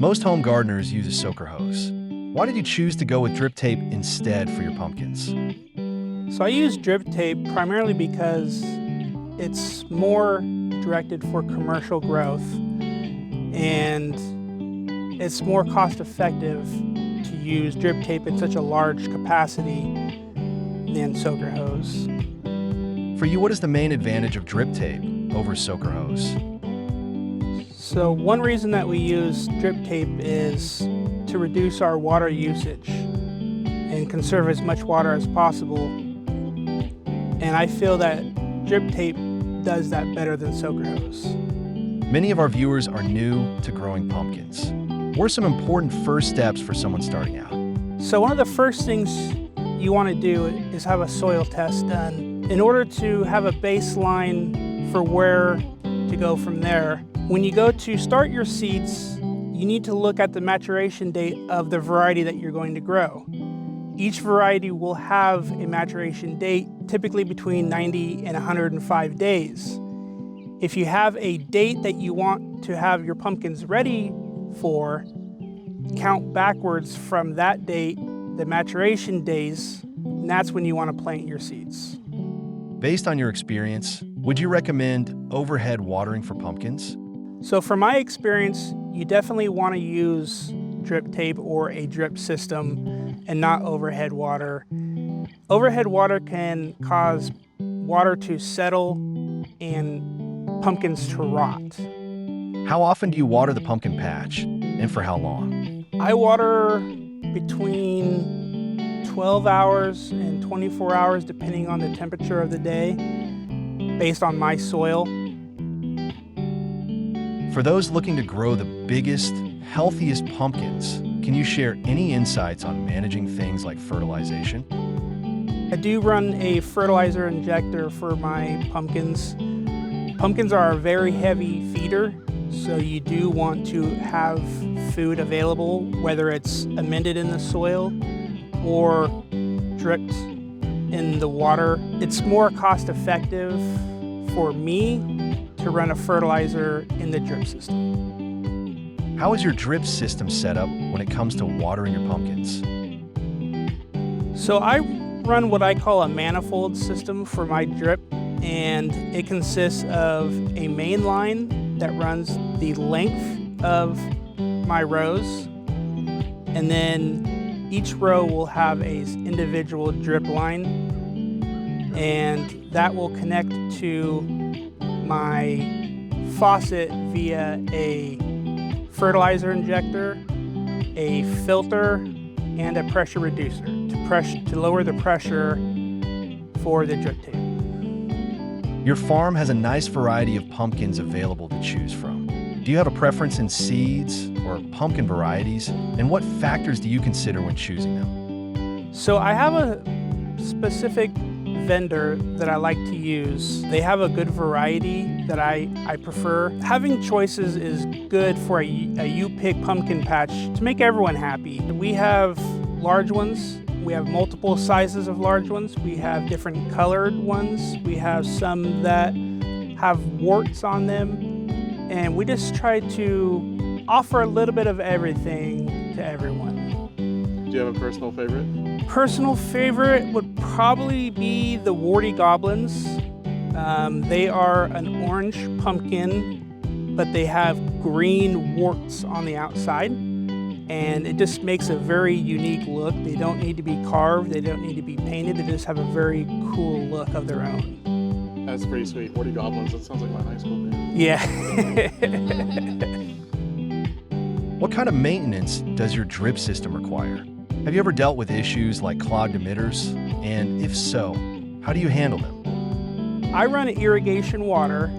Most home gardeners use a soaker hose. Why did you choose to go with drip tape instead for your pumpkins? So I use drip tape primarily because it's more directed for commercial growth and it's more cost effective to use drip tape in such a large capacity than soaker hose. For you, what is the main advantage of drip tape over soaker hose? So one reason that we use drip tape is to reduce our water usage and conserve as much water as possible. And I feel that drip tape does that better than soaker hose. Many of our viewers are new to growing pumpkins. What are some important first steps for someone starting out? So one of the first things you want to do is have a soil test done. In order to have a baseline for where to go from there, when you go to start your seeds, you need to look at the maturation date of the variety that you're going to grow. Each variety will have a maturation date, typically between 90 and 105 days. If you have a date that you want to have your pumpkins ready for, count backwards from that date, the maturation days, and that's when you want to plant your seeds. Based on your experience, would you recommend overhead watering for pumpkins? So from my experience, you definitely want to use drip tape or a drip system and not overhead water. Overhead water can cause water to settle and pumpkins to rot. How often do you water the pumpkin patch, and for how long? I water between 12 hours and 24 hours depending on the temperature of the day, based on my soil. For those looking to grow the biggest, healthiest pumpkins, can you share any insights on managing things like fertilization? I do run a fertilizer injector for my pumpkins. Pumpkins are a very heavy feeder, so you do want to have food available, whether it's amended in the soil or dripped in the water. It's more cost effective for me to run a fertilizer in the drip system. How is your drip system set up when it comes to watering your pumpkins? So I run what I call a manifold system for my drip, and it consists of a main line that runs the length of my rows, and then each row will have an individual drip line, and that will connect to my faucet via a fertilizer injector, a filter, and a pressure reducer to lower the pressure for the drip tape. Your farm has a nice variety of pumpkins available to choose from. Do you have a preference in seeds or pumpkin varieties, and what factors do you consider when choosing them? So I have a specific vendor that I like to use. They have a good variety that I prefer. Having choices is good for a you-pick pumpkin patch to make everyone happy. We have large ones. We have multiple sizes of large ones. We have different colored ones. We have some that have warts on them. And we just try to offer a little bit of everything to everyone. Do you have a personal favorite? Personal favorite would probably be the warty goblins. They are an orange pumpkin, but they have green warts on the outside. And it just makes a very unique look. They don't need to be carved, they don't need to be painted, they just have a very cool look of their own. That's pretty sweet. 40 goblins, that sounds like my high school band. Yeah. What kind of maintenance does your drip system require? Have you ever dealt with issues like clogged emitters? And if so, how do you handle them? I run irrigation water.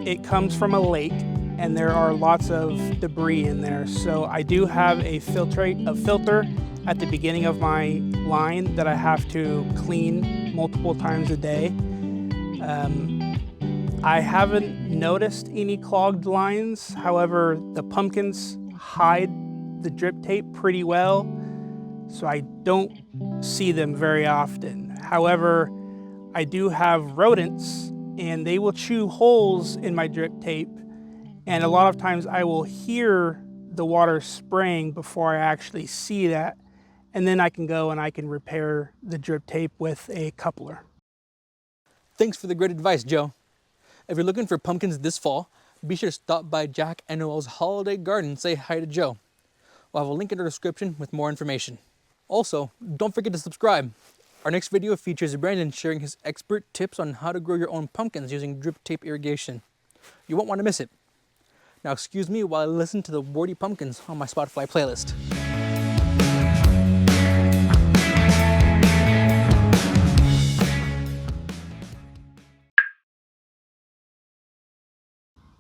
It comes from a lake, and there are lots of debris in there. So I do have a filter at the beginning of my line that I have to clean multiple times a day. I haven't noticed any clogged lines. However, the pumpkins hide the drip tape pretty well, so I don't see them very often. However, I do have rodents, and they will chew holes in my drip tape, and a lot of times I will hear the water spraying before I actually see that. And then I can go and I can repair the drip tape with a coupler. Thanks for the great advice, Joe. If you're looking for pumpkins this fall, be sure to stop by Jack and Noel's Holiday Garden and say hi to Joe. We'll have a link in the description with more information. Also, don't forget to subscribe. Our next video features Brandon sharing his expert tips on how to grow your own pumpkins using drip tape irrigation. You won't want to miss it. Now excuse me while I listen to the Warty Pumpkins on my Spotify playlist.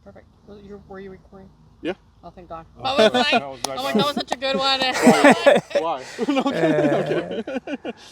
Perfect. Were you recording? Yeah. Oh, thank God. Oh, I was like, that was that was such a good one. Why? No, okay. Okay.